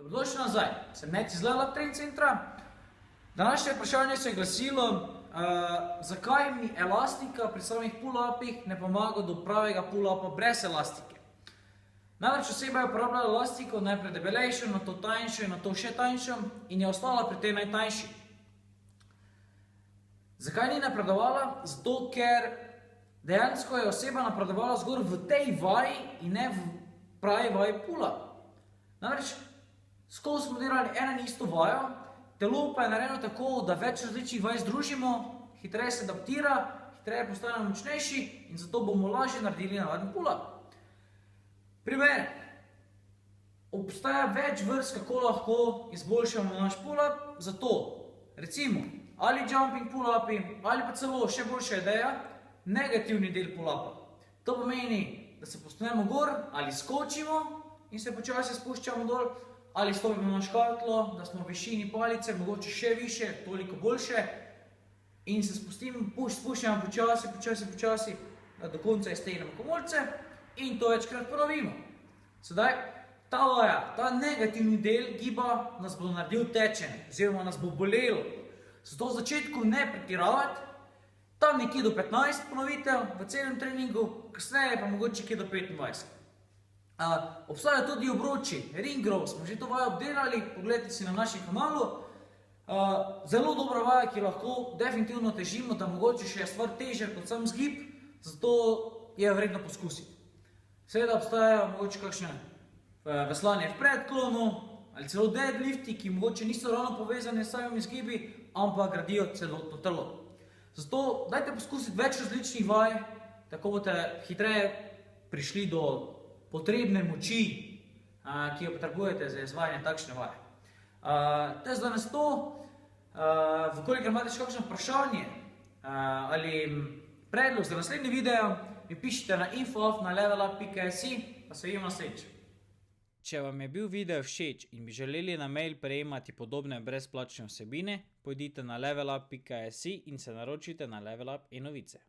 Dobrodošli nazaj, sem Met iz Level Up Training Centra. Današnje vprašanje se je glasilo, zakaj mi elastika pri samih pull-upih ne pomaga do pravega pull-upa brez elastike. Namreč oseba je uporabljala elastiko najprej debelejšo, nato tanjšo in nato še tanjšo in je ostala pri tej najtanjši. Zakaj ni napredovala? Zato, ker dejansko je oseba napredovala zgolj v tej vaji in ne v pravi vaji pull-up. Namreč, skozi smo delali eno in isto vajo, telo pa je narejeno tako, da več različnih vaj združimo, hitreje se adaptira, hitreje postanemo močnejši in zato bomo lažje naredili navaden pull-up. Primer, obstaja več vrst, kako lahko izboljšamo naš pull-up, zato recimo ali jumping pull-upi ali pa celo še boljša ideja, negativni del pull-upa. To pomeni, da se postanemo gor ali skočimo in se počasi spuščamo dol, ali stopimo na škatlo, da smo v višini palice, mogoče še više, toliko boljše in se spuščamo počasi, da do konca iztegnemo komolce in to večkrat ponovimo. Sedaj, ta vaja, ta negativni del giba nas bo naredil tečen, oziroma nas bo bolelo. Zato v začetku ne pretiravati, tam nekje do 15 ponovitev v celem treningu, kasneje pa mogoče kje do 25. Obstajajo tudi obroči, ring row, smo že to vajo obdelali, pogledajte si na našem kanalu. Zelo dobra vaja, ki lahko definitivno težimo, da mogoče še je stvar težja kot sam zgib, zato je vredno poskusiti. Seveda obstajajo mogoče kakšne veslanje v predklonu ali celo deadlifti, ki mogoče niso ravno povezane s samimi zgibi, ampak gradijo celotno telo. Zato dajte poskusiti več različnih vaj, tako boste hitreje prišli do potrebne moči, ki jo potrebujete za izvajanje takšne vaje. To je za danes to. Vkolikor imate še kakšno vprašanje ali predlog za naslednji video, mi pišite na info@levelup.si, pa se vidimo naslednjič. Če vam je bil video všeč in bi želeli na mail prejemati podobne brezplačne vsebine, pojdite na levelup.si in se naročite na Level Up e-novice.